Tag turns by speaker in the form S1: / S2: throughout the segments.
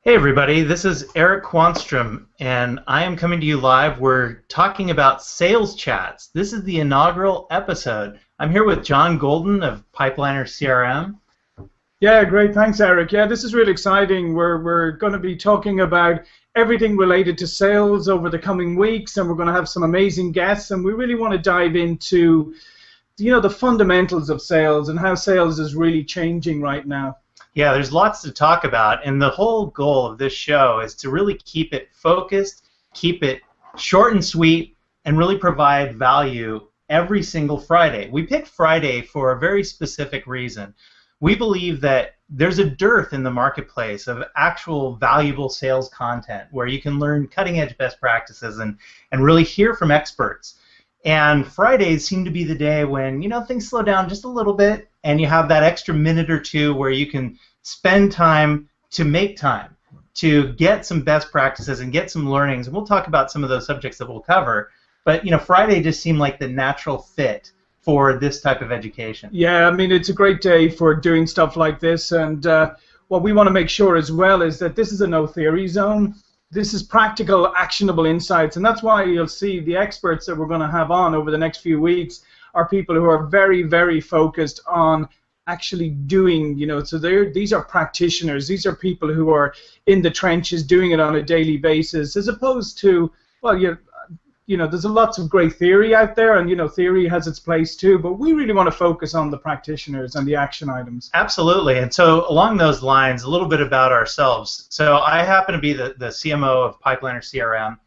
S1: Hey everybody, this is Eric Quanstrom, and I am coming to you live. We're talking about sales chats. This is the inaugural episode. I'm here with John Golden of Pipeliner CRM.
S2: Yeah, great. Thanks, Eric. Yeah, this is really exciting. We're going to be talking about everything related to sales over the coming weeks, and we're going to have some amazing guests, and we really want to dive into, the fundamentals of sales and how sales is really changing right now.
S1: Yeah, there's lots to talk about, and the whole goal of this show is to really keep it focused, keep it short and sweet, and really provide value every single Friday. We picked Friday for a very specific reason. We believe that there's a dearth in the marketplace of actual valuable sales content where you can learn cutting-edge best practices and really hear from experts. And Fridays seem to be the day when, things slow down just a little bit, and you have that extra minute or two where you can spend time to make time to get some best practices and get some learnings. And we'll talk about some of those subjects that we'll cover. But, Friday just seemed like the natural fit for this type of education.
S2: Yeah, I mean, it's a great day for doing stuff like this. And what we want to make sure as well is that this is a no-theory zone. This is practical, actionable insights, and that's why you'll see the experts that we're going to have on over the next few weeks are people who are very, very focused on actually doing, so these are practitioners. These are people who are in the trenches doing it on a daily basis, as opposed to, well, there's lots of great theory out there, and theory has its place too, but we really want to focus on the practitioners and the action items.
S1: Absolutely, and so along those lines, a little bit about ourselves. So I happen to be the CMO of Pipeliner CRM.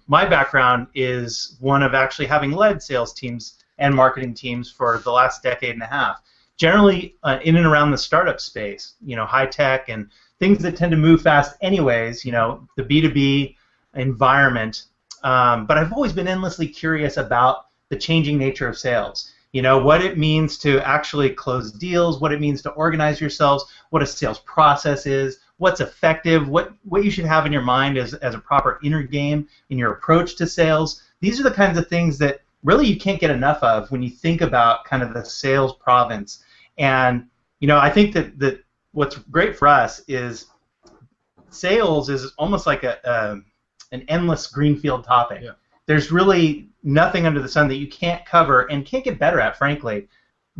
S1: My background is one of actually having led sales teams and marketing teams for the last decade and a half, generally in and around the startup space, high tech and things that tend to move fast anyways, the B2B environment. But I've always been endlessly curious about the changing nature of sales. What it means to actually close deals, what it means to organize yourselves, what a sales process is, what's effective, what you should have in your mind as a proper inner game in your approach to sales. These are the kinds of things that really you can't get enough of when you think about kind of the sales province. And I think that what's great for us is sales is almost like an endless greenfield topic. Yeah. There's really nothing under the sun that you can't cover and can't get better at, frankly,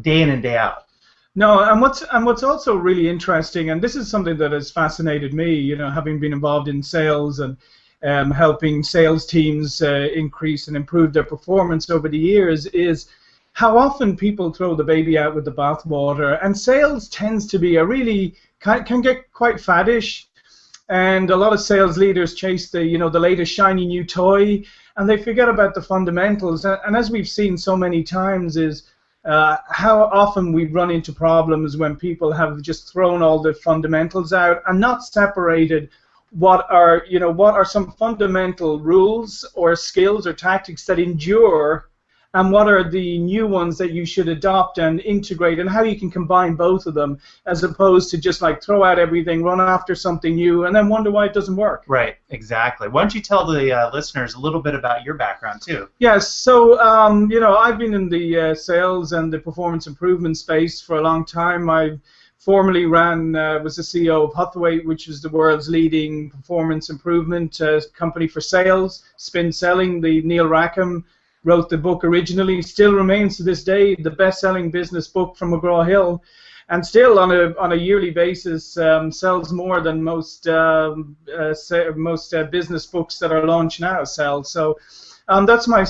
S1: day in and day out.
S2: No, and what's also really interesting, and this is something that has fascinated me, having been involved in sales and helping sales teams increase and improve their performance over the years, is how often people throw the baby out with the bathwater, and sales tends to be can get quite faddish. And a lot of sales leaders chase the latest shiny new toy, and they forget about the fundamentals. And as we've seen so many times, is how often we run into problems when people have just thrown all the fundamentals out and not separated what are some fundamental rules or skills or tactics that endure, and what are the new ones that you should adopt and integrate, and how you can combine both of them, as opposed to just like throw out everything, run after something new, and then wonder why it doesn't work.
S1: Right, exactly. Why don't you tell the listeners a little bit about your background too?
S2: Yes, so I've been in the sales and the performance improvement space for a long time. I formerly was the CEO of Hathaway, which is the world's leading performance improvement company for sales. Selling, the Neil Rackham wrote the book originally, still remains to this day the best-selling business book from McGraw-Hill, and still on a yearly basis sells more than most business books that are launched now sell. So that's my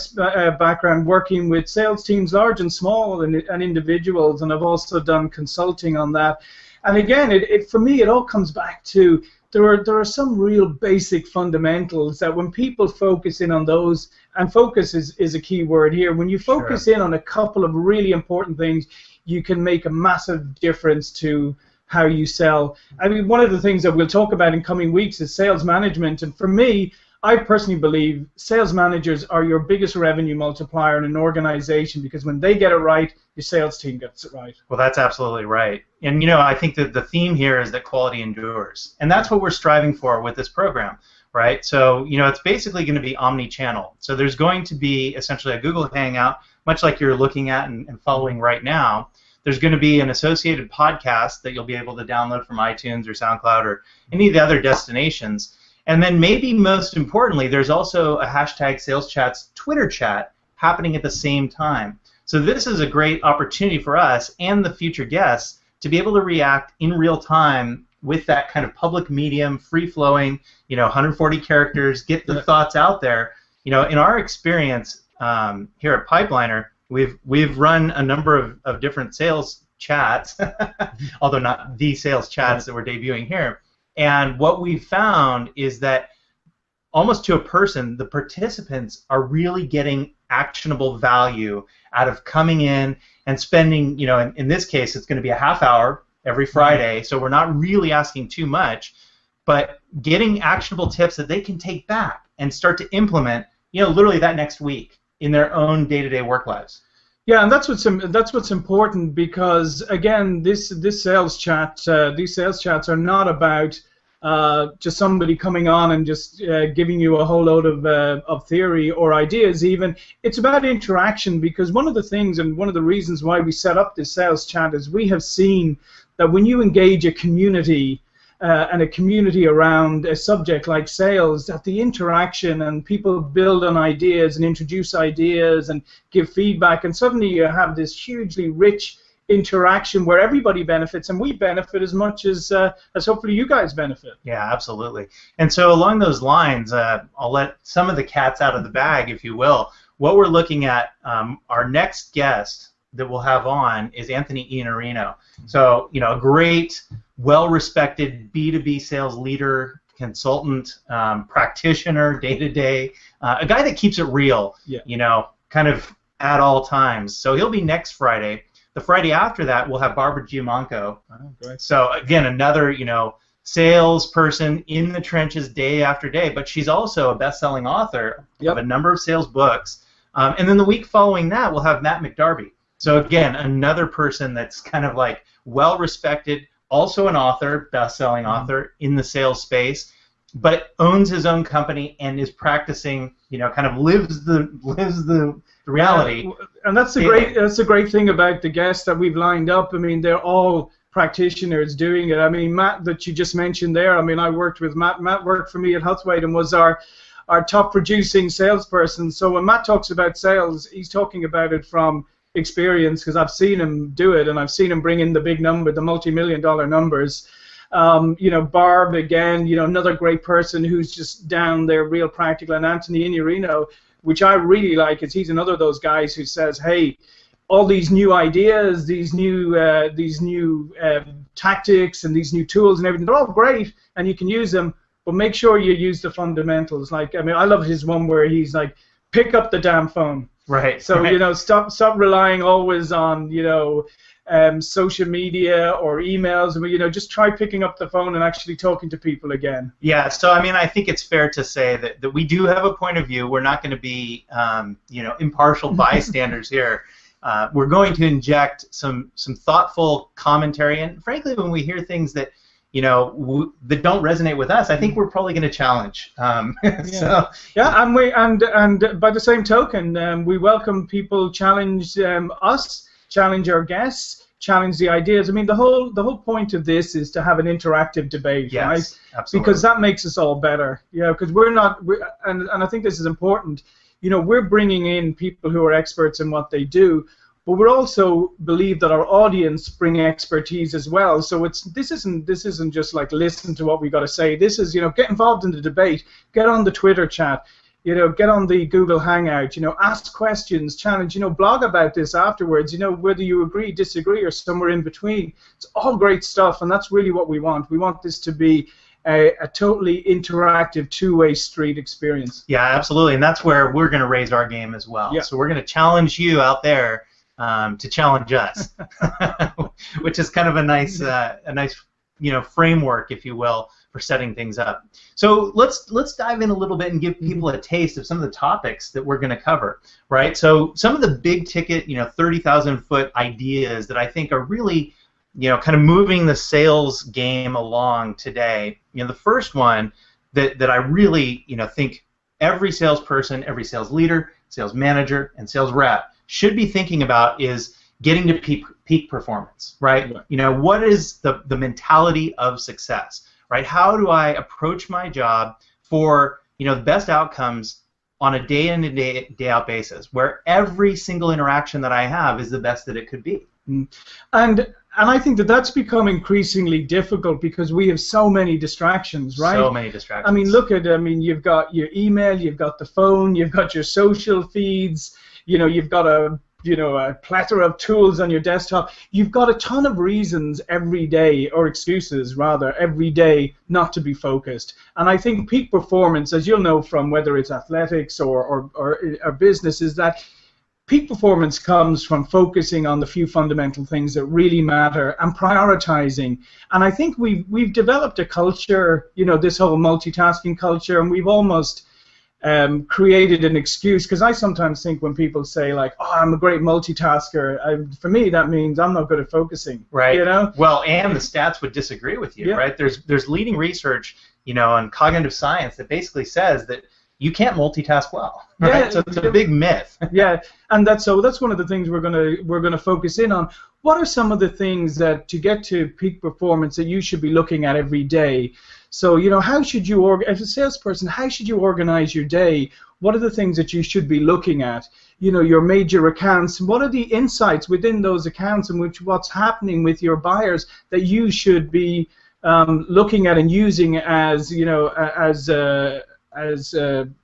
S2: background, working with sales teams, large and small, and individuals, and I've also done consulting on that. And again, for me, it all comes back to there are some real basic fundamentals that when people focus in on those, and focus is a key word here, when you focus in on a couple of really important things, you can make a massive difference to how you sell. I mean, one of the things that we'll talk about in coming weeks is sales management, and for me, I personally believe sales managers are your biggest revenue multiplier in an organization, because when they get it right, your sales team gets it right.
S1: Well, that's absolutely right. And I think that the theme here is that quality endures. And that's what we're striving for with this program, right? So, it's basically going to be omni-channel. So there's going to be essentially a Google Hangout, much like you're looking at and following right now. There's going to be an associated podcast that you'll be able to download from iTunes or SoundCloud or any of the other destinations. And then maybe most importantly, there's also a hashtag Sales Chats Twitter chat happening at the same time. So this is a great opportunity for us and the future guests to be able to react in real time with that kind of public medium, free-flowing, 140 characters, get the thoughts out there. In our experience here at Pipeliner, we've run a number of different sales chats, although not the sales chats that we're debuting here. And what we've found is that almost to a person, the participants are really getting actionable value out of coming in and spending, in this case, it's going to be a half hour every Friday, so we're not really asking too much, but getting actionable tips that they can take back and start to implement, literally that next week in their own day-to-day work lives.
S2: Yeah, and that's what's important, because again, these sales chats are not about just somebody coming on and just giving you a whole load of theory or ideas. Even it's about interaction, because one of the things and one of the reasons why we set up this sales chat is we have seen that when you engage a community and a community around a subject like sales, that the interaction and people build on ideas and introduce ideas and give feedback, and suddenly you have this hugely rich interaction where everybody benefits, and we benefit as much as hopefully you guys benefit.
S1: Yeah, absolutely. And so along those lines, I'll let some of the cats out of the bag, if you will. What we're looking at, our next guest that we'll have on is Anthony Iannarino. So, a great, well-respected B2B sales leader, consultant, practitioner, day-to-day, a guy that keeps it real, kind of at all times. So he'll be next Friday. The Friday after that, we'll have Barbara Giamanco.
S2: Oh, great.
S1: So again, another, salesperson in the trenches day after day, but she's also a best-selling author of a number of sales books. And then the week following that, we'll have Matt McDarby. So again, another person that's kind of like well-respected, also an author, best-selling author in the sales space, but owns his own company and is practicing, kind of lives the reality.
S2: And that's the great thing about the guests that we've lined up. I mean, they're all practitioners doing it. I mean, Matt, that you just mentioned there, I mean, I worked with Matt. Matt worked for me at Huthwaite and was our top producing salesperson. So when Matt talks about sales, he's talking about it from experience, because I've seen him do it, and I've seen him bring in the big number, the multi-million-dollar numbers. Barb, again, another great person who's just down there, real practical. And Anthony Iannarino, which I really like, is he's another of those guys who says, hey, all these new ideas, these new tactics and these new tools and everything, they're all great, and you can use them, but make sure you use the fundamentals. Like, I mean, I love his one where he's like, pick up the damn phone.
S1: Right.
S2: So,
S1: right.
S2: Stop relying always on, social media or emails. Just try picking up the phone and actually talking to people again.
S1: Yeah, so I mean, I think it's fair to say that we do have a point of view. We're not going to be, impartial bystanders here. We're going to inject some thoughtful commentary, and frankly, when we hear things that that don't resonate with us, I think we're probably going to challenge. And
S2: by the same token, we welcome people challenge us, challenge our guests, challenge the ideas. I mean, the whole point of this is to have an interactive debate, right?
S1: Absolutely.
S2: Because that makes us all better. Because and I think this is important. We're bringing in people who are experts in what they do, but we also believe that our audience bring expertise as well. So this isn't just like listen to what we got to say. This is get involved in the debate, get on the Twitter chat, get on the Google Hangout, ask questions, challenge, blog about this afterwards, whether you agree, disagree, or somewhere in between. It's all great stuff, and that's really what we want. We want this to be a totally interactive, two-way street experience.
S1: Yeah, absolutely, and that's where we're going to raise our game as well.
S2: Yeah.
S1: So we're going to challenge you out there to challenge us, which is kind of a nice framework, if you will, for setting things up. So let's dive in a little bit and give people a taste of some of the topics that we're going to cover, right? So some of the big ticket, 30,000-foot ideas that I think are really, kind of moving the sales game along today. The first one that I really, think every salesperson, every sales leader, sales manager, and sales rep should be thinking about is getting to peak performance, right? You know, what is the mentality of success, right? How do I approach my job for, you know, the best outcomes on a day in and day out basis, where every single interaction that I have is the best that it could be.
S2: And I think that that's become increasingly difficult because we have so many distractions, right?
S1: So many distractions.
S2: I mean, look at, I mean, you've got your email, you've got the phone, you've got your social feeds, you know, you've got a plethora of tools on your desktop. You've got a ton of reasons every day, or excuses rather, every day not to be focused. And I think peak performance, as you'll know from whether it's athletics or business, is that peak performance comes from focusing on the few fundamental things that really matter and prioritizing. And I think we've developed a culture, you know, this whole multitasking culture, and we've almost created an excuse, because I sometimes think when people say like, "Oh, I'm a great multitasker," for me that means I'm not good at focusing.
S1: Right.
S2: You know.
S1: Well, and the stats would disagree with you, right? There's leading research, you know, on cognitive science that basically says that you can't multitask well. Right? So it's a big myth.
S2: Yeah, and that's one of the things we're gonna focus in on. What are some of the things that to get to peak performance that you should be looking at every day? So, you know, how should you, as a salesperson, how should you organize your day? What are the things that you should be looking at? You know, your major accounts. What are the insights within those accounts, and what's happening with your buyers that you should be looking at and using as, you know, as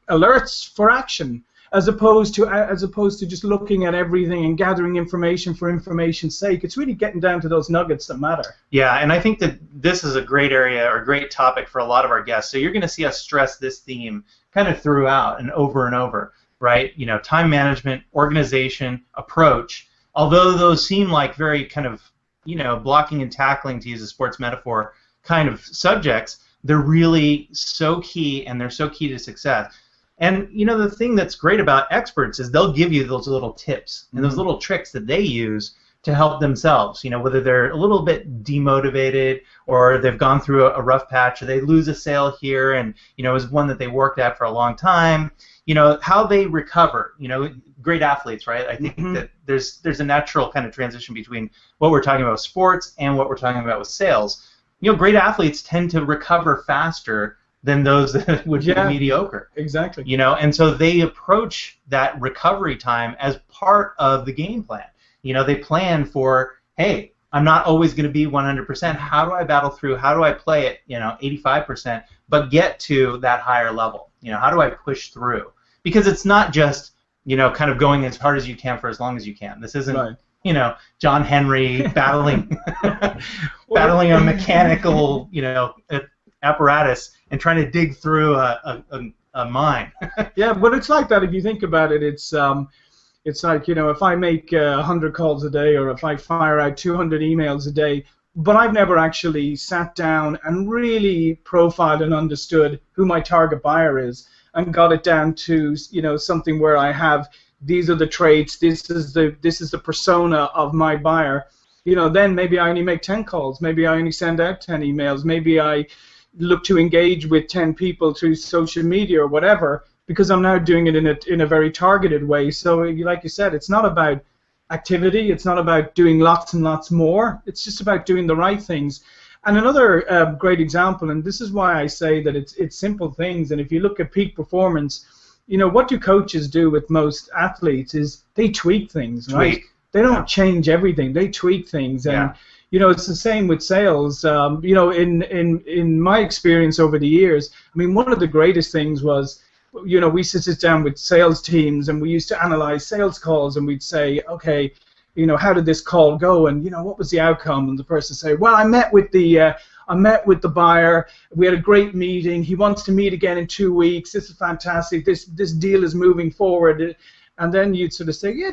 S2: alerts for action, as opposed to just looking at everything and gathering information for information's sake. It's really getting down to those nuggets that matter.
S1: Yeah, and I think that this is a great area or great topic for a lot of our guests. So you're going to see us stress this theme kind of throughout and over, right? You know, time management, organization, approach. Although those seem like very kind of, you know, blocking and tackling, to use a sports metaphor, kind of subjects, they're really so key, and they're so key to success. And, you know, the thing that's great about experts is they'll give you those little tips and those little tricks that they use to help themselves, you know, whether they're a little bit demotivated or they've gone through a rough patch or they lose a sale here and, you know, it was one that they worked at for a long time, you know, how they recover, you know, great athletes, right? I think that there's a natural kind of transition between what we're talking about with sports and what we're talking about with sales. You know, great athletes tend to recover faster than those that would be mediocre.
S2: Exactly.
S1: You know, and so they approach that recovery time as part of the game plan. You know, they plan for, hey, I'm not always going to be 100%. How do I battle through? How do I play it, you know, 85%, but get to that higher level? You know, how do I push through? Because it's not just, you know, kind of going as hard as you can for as long as you can. This isn't, you know, John Henry battling battling a mechanical, you know, apparatus and trying to dig through a mine.
S2: Yeah, but it's like that if you think about it. It's like, you know, if I make 100 calls a day or if I fire out 200 emails a day, but I've never actually sat down and really profiled and understood who my target buyer is and got it down to, you know, something where I have these are the traits, this is the persona of my buyer, you know, then maybe I only make 10 calls, maybe I only send out 10 emails, maybe I look to engage with 10 people through social media or whatever, because I'm now doing it in a very targeted way. So like you said, it's not about activity, it's not about doing lots and lots more, it's just about doing the right things. And another great example, and this is why I say that it's simple things, and if you look at peak performance, you know, what do coaches do with most athletes is they tweak things, right? They don't change everything, they tweak things. And you know, it's the same with sales. You know, in my experience over the years, I mean, one of the greatest things was, you know, we sit down with sales teams and we used to analyze sales calls and we'd say, okay, you know, how did this call go, and you know, what was the outcome? And the person say, well, I met with the buyer. We had a great meeting. He wants to meet again in 2 weeks. This is fantastic. This deal is moving forward. And then you'd sort of say, yeah,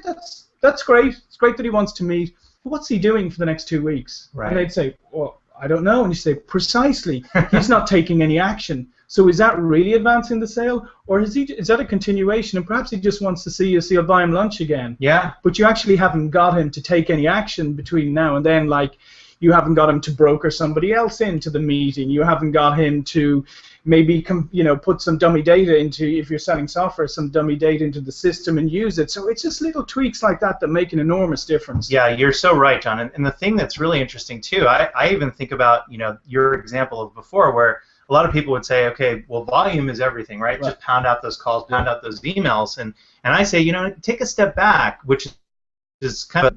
S2: that's great. It's great that he wants to meet. But what's he doing for the next 2 weeks?
S1: Right.
S2: And they'd say, well, I don't know. And you say, precisely. He's not taking any action. So is that really advancing the sale, or is that a continuation? And perhaps he just wants to see you, so you'll buy him lunch again.
S1: Yeah.
S2: But you actually haven't got him to take any action between now and then. Like, you haven't got him to broker somebody else into the meeting. You haven't got him to maybe put some dummy data into, if you're selling software, some dummy data into the system and use it. So it's just little tweaks like that that make an enormous difference.
S1: Yeah, you're so right, John. And the thing that's really interesting too, I even think about your example of before, where a lot of people would say, okay, well, volume is everything, right? Just pound out those calls, pound out those emails, and I say, take a step back, which is kind of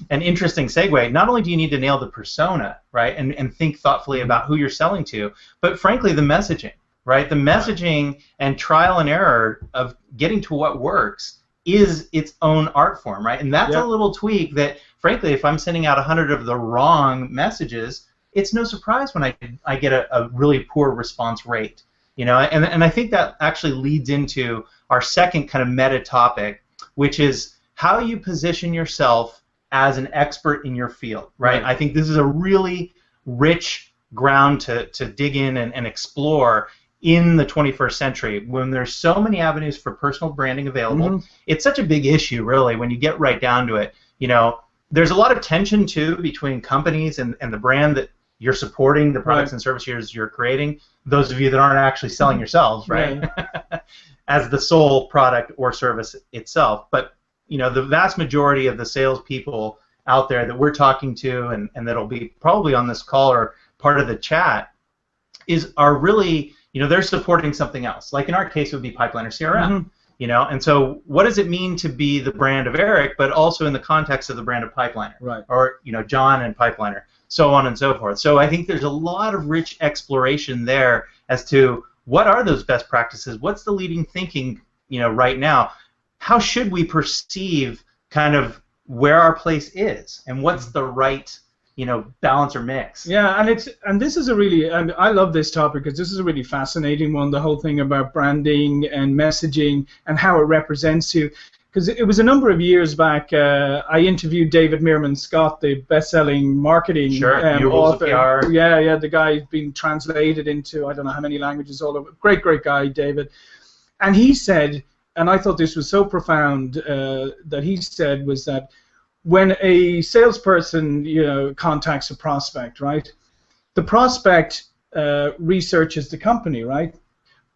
S1: an interesting segue. Not only do you need to nail the persona, right, and think thoughtfully about who you're selling to, but frankly, the messaging, right? The messaging and trial and error of getting to what works is its own art form, right? And that's a little tweak that, frankly, if I'm sending out 100 of the wrong messages, it's no surprise when I get a really poor response rate, and I think that actually leads into our second kind of meta topic, which is how you position yourself as an expert in your field, right? I think this is a really rich ground to dig in and explore in the 21st century when there's so many avenues for personal branding available. It's such a big issue, really, when you get right down to it. There's a lot of tension, too, between companies and the brand that you're supporting, the products and services you're creating, those of you that aren't actually selling yourselves, right? As the sole product or service itself. But the vast majority of the salespeople out there that we're talking to and that'll be probably on this call or part of the chat are really, they're supporting something else. Like in our case, it would be Pipeline or CRM. And so what does it mean to be the brand of Eric, but also in the context of the brand of Pipeliner, or John and Pipeliner, so on and so forth. So I think there's a lot of rich exploration there as to what are those best practices, what's the leading thinking, right now. How should we perceive kind of where our place is, and what's the right, balance or mix?
S2: Yeah, and this is a really, I love this topic because this is a really fascinating one. The whole thing about branding and messaging and how it represents you. Because it was a number of years back, I interviewed David Meerman Scott, the best-selling marketing author. Yeah, the guy who's been translated into I don't know how many languages all over. Great guy, David. And he said, and I thought this was so profound, that he said was that when a salesperson, contacts a prospect, right, the prospect researches the company, right,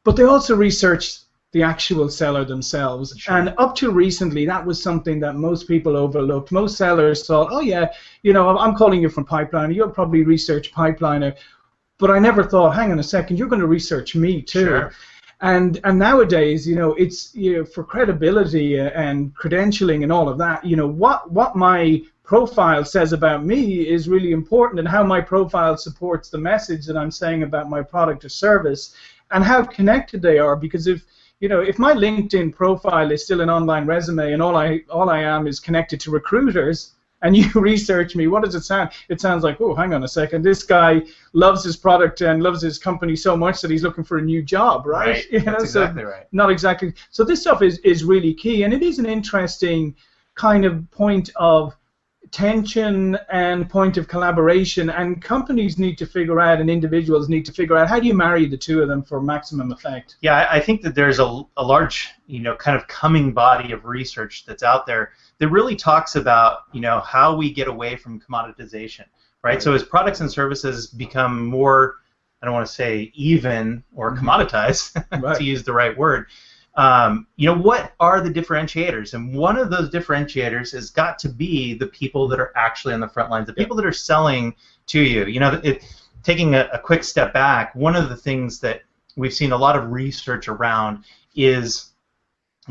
S2: but they also research the actual seller themselves. And up to recently, that was something that most people overlooked. Most sellers thought, oh yeah, I'm calling you from Pipeliner, you'll probably research Pipeliner, but I never thought, hang on a second, you're going to research me too. And nowadays, it's for credibility and credentialing and all of that. What my profile says about me is really important, and how my profile supports the message that I'm saying about my product or service, and how connected they are. Because if my LinkedIn profile is still an online resume and all I am is connected to recruiters, and you research me, what does it sound? It sounds like, oh, hang on a second, this guy loves his product and loves his company so much that he's looking for a new job, right?
S1: That's exactly right.
S2: Not exactly. So this stuff is really key, and it is an interesting kind of point of tension and point of collaboration, and companies need to figure out, and individuals need to figure out, how do you marry the two of them for maximum effect?
S1: Yeah, I think that there's a large, kind of coming body of research that's out there that really talks about, how we get away from commoditization, right? So as products and services become more, I don't want to say even or commoditized, to use the right word, what are the differentiators? And one of those differentiators has got to be the people that are actually on the front lines, the people that are selling to you. Taking a quick step back, one of the things that we've seen a lot of research around is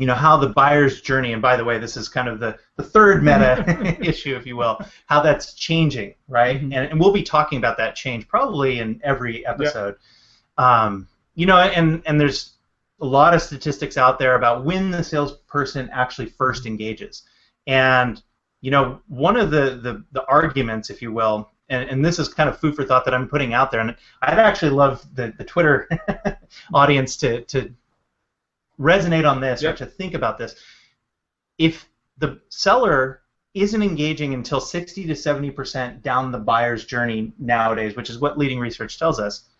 S1: how the buyer's journey, and by the way, this is kind of the third meta issue, if you will, how that's changing, right? And we'll be talking about that change probably in every episode. And there's a lot of statistics out there about when the salesperson actually first engages. And one of the arguments, if you will, and this is kind of food for thought that I'm putting out there, and I'd actually love the Twitter audience to resonate on this or to think about this. If the seller isn't engaging until 60 to 70% down the buyer's journey nowadays, which is what leading research tells us,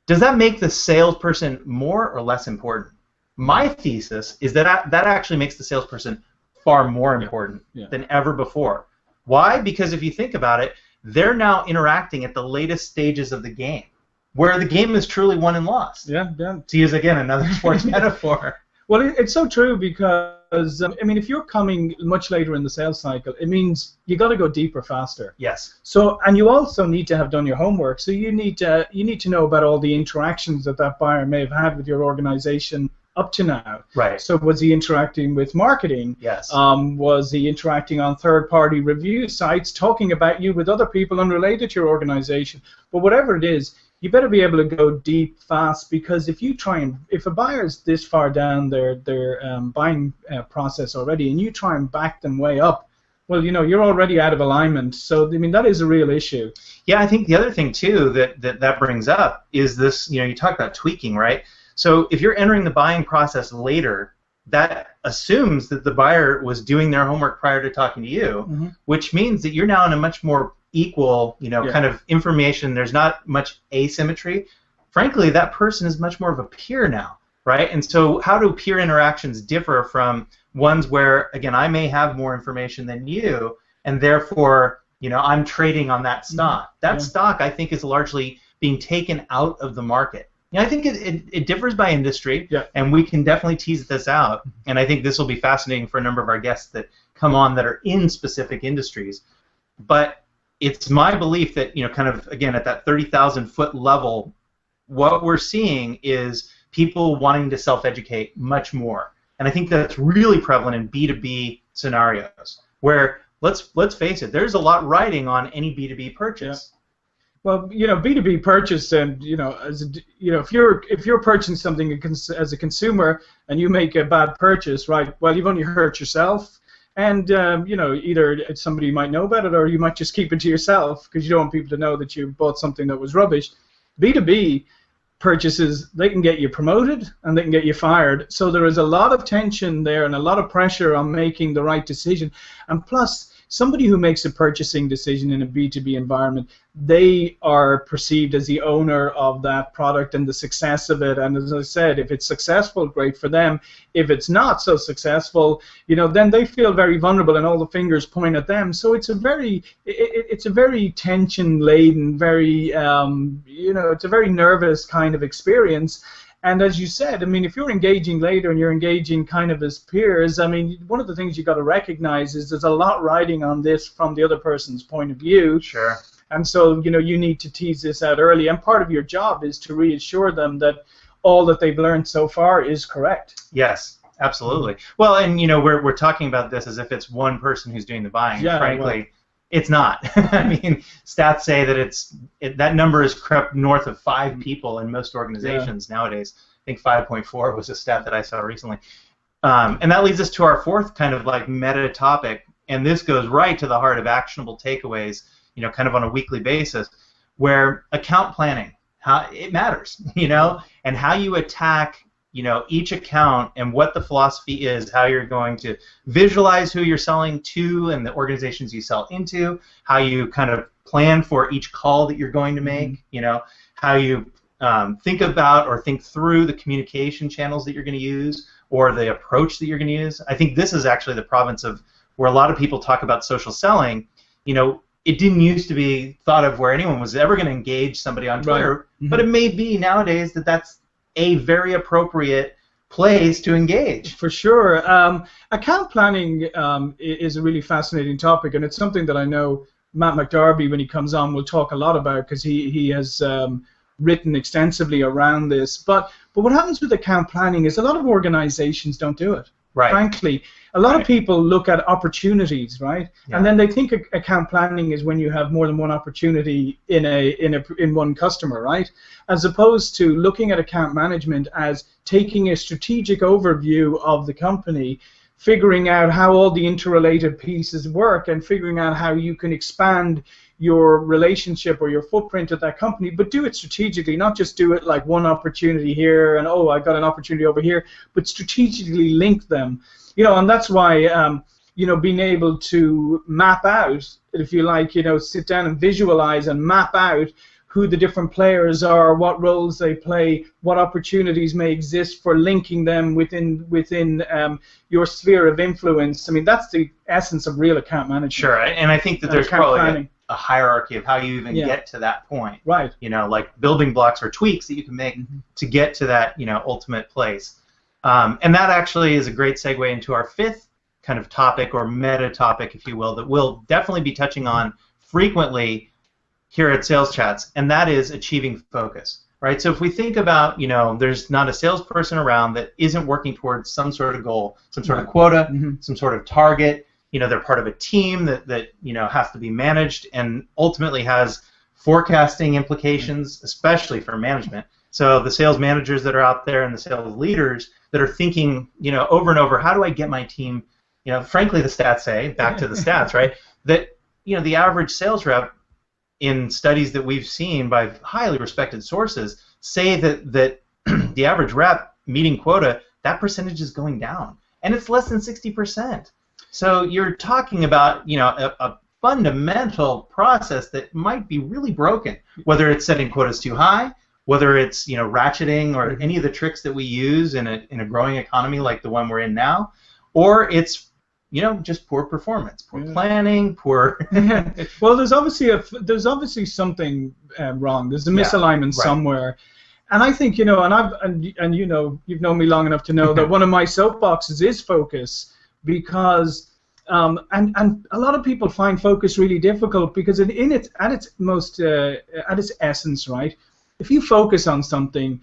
S1: does that make the salesperson more or less important? My thesis is that that actually makes the salesperson far more important than ever before. Why? Because if you think about it, they're now interacting at the latest stages of the game, where the game is truly won and lost.
S2: Yeah, yeah.
S1: To use, again, another sports metaphor.
S2: Well, it's so true because, I mean, if you're coming much later in the sales cycle, it means you got to go deeper faster.
S1: Yes.
S2: So, and you also need to have done your homework. So you need to know about all the interactions that buyer may have had with your organization up to now.
S1: Right.
S2: So was he interacting with marketing?
S1: Yes.
S2: Was he interacting on third-party review sites, talking about you with other people unrelated to your organization? But whatever it is, you better be able to go deep fast, because if a buyer's this far down their buying process already, and you try and back them way up, well, you're already out of alignment. So I mean, that is a real issue.
S1: Yeah, I think the other thing too that brings up is this. You talk about tweaking, right? So if you're entering the buying process later, that assumes that the buyer was doing their homework prior to talking to you, which means that you're now in a much more equal, kind of information. There's not much asymmetry. Frankly, that person is much more of a peer now, right? And so how do peer interactions differ from ones where, again, I may have more information than you, and therefore, I'm trading on that stock. That stock, I think, is largely being taken out of the market. I think it differs by industry, and we can definitely tease this out. And I think this will be fascinating for a number of our guests that come on that are in specific industries. But it's my belief that, kind of, again, at that 30,000-foot level, what we're seeing is people wanting to self-educate much more. And I think that's really prevalent in B2B scenarios, where, let's face it, there's a lot riding on any B2B purchase.
S2: Well, B2B purchase, and if you're purchasing something as a consumer and you make a bad purchase, right? Well, you've only hurt yourself, and either somebody might know about it, or you might just keep it to yourself because you don't want people to know that you bought something that was rubbish. B2B purchases, they can get you promoted and they can get you fired. So there is a lot of tension there and a lot of pressure on making the right decision. And plus, somebody who makes a purchasing decision in a B2B environment, they are perceived as the owner of that product and the success of it. And as I said, if it's successful, great for them. If it's not so successful, then they feel very vulnerable and all the fingers point at them. So it's a very tension-laden, very it's a very nervous kind of experience. And as you said, I mean, if you're engaging later and you're engaging kind of as peers, I mean, one of the things you've got to recognize is there's a lot riding on this from the other person's point of view.
S1: Sure.
S2: And so, you need to tease this out early. And part of your job is to reassure them that all that they've learned so far is correct.
S1: Yes, absolutely. Well, and, we're talking about this as if it's one person who's doing the buying.
S2: Yeah,
S1: frankly, it's not. I mean, stats say that that number has crept north of 5 people in most organizations nowadays. I think 5.4 was a stat that I saw recently. And that leads us to our fourth kind of like meta topic, and this goes right to the heart of actionable takeaways, kind of on a weekly basis, where account planning, how it matters, and how you attack each account and what the philosophy is, how you're going to visualize who you're selling to and the organizations you sell into, how you kind of plan for each call that you're going to make, how you think about or think through the communication channels that you're going to use or the approach that you're going to use. I think this is actually the province of where a lot of people talk about social selling. It didn't used to be thought of where anyone was ever going to engage somebody on Twitter, but it may be nowadays that that's a very appropriate place to engage.
S2: For sure. Account planning is a really fascinating topic, and it's something that I know Matt McDarby, when he comes on, will talk a lot about, because he has written extensively around this. But what happens with account planning is a lot of organizations don't do it.
S1: Right.
S2: Frankly, a lot of people look at opportunities, right? Yeah. And then they think account planning is when you have more than one opportunity in one customer, right? As opposed to looking at account management as taking a strategic overview of the company, figuring out how all the interrelated pieces work, and figuring out how you can expand your relationship or your footprint at that company, but do it strategically, not just do it like one opportunity here and, oh, I got an opportunity over here, but strategically link them. And that's why, being able to map out, if you like, sit down and visualize and map out who the different players are, what roles they play, what opportunities may exist for linking them within your sphere of influence. I mean, that's the essence of real account management.
S1: Sure, and I think that there's probably a hierarchy of how you even get to that point.
S2: Right.
S1: You know, like building blocks or tweaks that you can make to get to that, you know, ultimate place. And that actually is a great segue into our fifth kind of topic, or meta topic, if you will, that we'll definitely be touching on frequently here at Sales Chats, and that is achieving focus. Right? So if we think about, you know, there's not a salesperson around that isn't working towards some sort of goal, some sort of quota, some sort of target. You know, they're part of a team that you know, has to be managed and ultimately has forecasting implications, especially for management. So the sales managers that are out there and the sales leaders that are thinking, you know, over and over, how do I get my team, you know, frankly, the stats say, back to the stats, right, that, you know, the average sales rep, in studies that we've seen by highly respected sources, say that the average rep meeting quota, that percentage is going down, and it's less than 60%. So you're talking about, you know, a fundamental process that might be really broken, whether it's setting quotas too high, whether it's, you know, ratcheting, or any of the tricks that we use in a growing economy like the one we're in now, or it's, you know, just poor performance, poor planning, poor.
S2: Well, there's obviously something wrong. There's a misalignment somewhere, and I think, you know, and you know, you've known me long enough to know that one of my soapboxes is focus, because and a lot of people find focus really difficult, because at its essence, right, if you focus on something,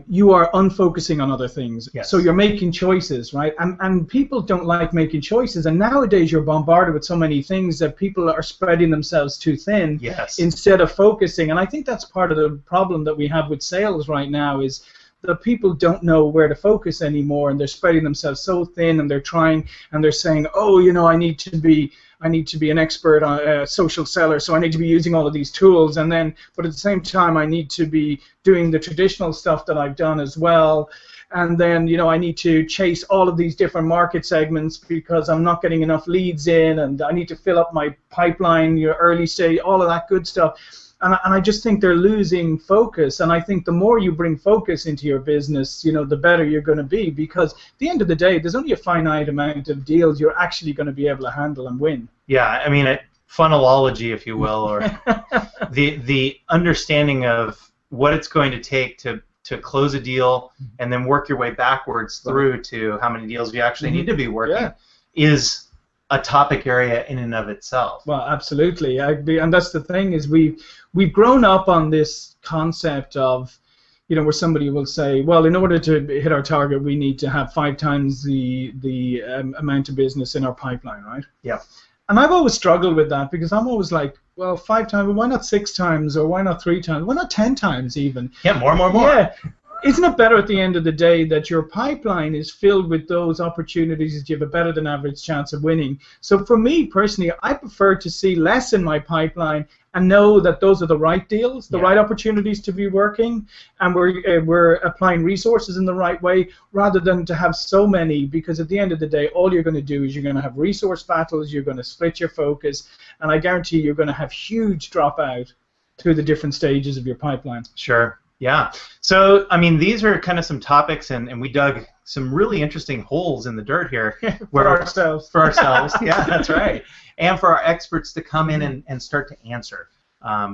S2: you are unfocusing on other things.
S1: Yes.
S2: So you're making choices, right? And people don't like making choices. And nowadays you're bombarded with so many things that people are spreading themselves too thin instead of focusing. And I think that's part of the problem that we have with sales right now, is that people don't know where to focus anymore, and they're spreading themselves so thin, and they're trying, and they're saying, oh, you know, I need to be an expert on a social seller, so I need to be using all of these tools, and then, but at the same time, I need to be doing the traditional stuff that I've done as well, and then, you know, I need to chase all of these different market segments because I'm not getting enough leads in, and I need to fill up my pipeline, your early stage, all of that good stuff. And I just think they're losing focus, and I think the more you bring focus into your business, you know, the better you're going to be, because at the end of the day, there's only a finite amount of deals you're actually going to be able to handle and win.
S1: Yeah, I mean, funnelology, if you will, or the understanding of what it's going to take to close a deal and then work your way backwards through to how many deals you actually need to be working is a topic area in and of itself.
S2: Well, absolutely. And that's the thing, is we've grown up on this concept of, you know, where somebody will say, well, in order to hit our target, we need to have 5 times the amount of business in our pipeline, right?
S1: Yeah.
S2: And I've always struggled with that, because I'm always like, well, 5 times, why not 6 times, or why not 3 times, why not 10 times even?
S1: Yeah, more.
S2: Yeah. Isn't it better at the end of the day that your pipeline is filled with those opportunities that you have a better than average chance of winning? So for me personally, I prefer to see less in my pipeline and know that those are the right deals, the right opportunities to be working, and we're applying resources in the right way, rather than to have so many, because at the end of the day, all you're going to do is you're going to have resource battles, you're going to split your focus, and I guarantee you're going to have huge dropout through the different stages of your pipeline.
S1: Sure. Yeah. So, I mean, these are kind of some topics, and we dug some really interesting holes in the dirt here.
S2: For ourselves.
S1: For ourselves, yeah, that's right. And for our experts to come in and start to answer.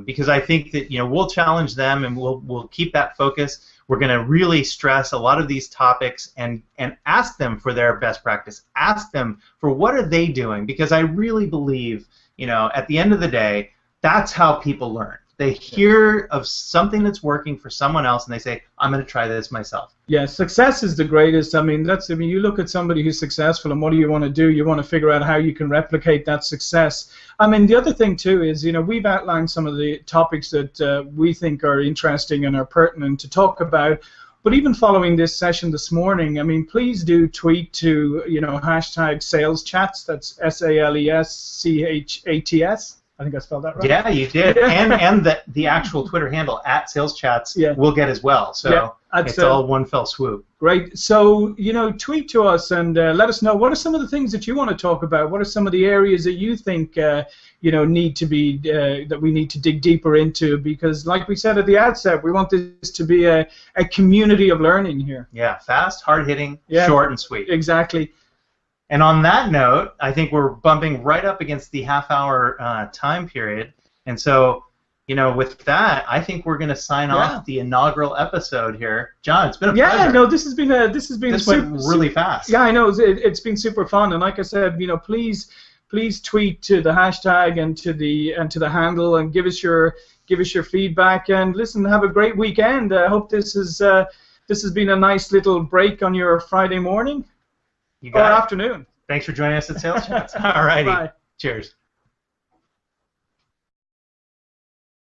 S1: Because I think that, you know, we'll challenge them, and we'll keep that focus. We're going to really stress a lot of these topics and ask them for their best practice. Ask them for what are they doing, because I really believe, you know, at the end of the day, that's how people learn. They hear of something that's working for someone else, and they say, I'm going to try this myself.
S2: Yeah, success is the greatest. I mean, you look at somebody who's successful, and what do you want to do? You want to figure out how you can replicate that success. I mean, the other thing, too, is, you know, we've outlined some of the topics that we think are interesting and are pertinent to talk about. But even following this session this morning, I mean, please do tweet to, you know, hashtag SalesChats. That's SalesChats. I think I spelled that right.
S1: Yeah, you did. And the actual Twitter handle at SalesChats we'll get as well. So it's all one fell swoop.
S2: Great. So, you know, tweet to us and let us know, what are some of the things that you want to talk about? What are some of the areas that you think you know, need to be that we need to dig deeper into? Because, like we said at the outset, we want this to be a community of learning here.
S1: Yeah, fast, hard hitting, short and sweet.
S2: Exactly.
S1: And on that note, I think we're bumping right up against the half-hour time period. And so, with that, I think we're going to sign off the inaugural episode here. John, it's been a pleasure.
S2: Yeah, no, this went
S1: really fast.
S2: Yeah, I know it's been super fun, and like I said, please tweet to the hashtag and to the handle and give us your feedback, and listen, have a great weekend. I hope this has been a nice little break on your Friday morning or afternoon.
S1: Thanks for joining us at Sales Chats. All righty.
S2: Bye.
S1: Cheers.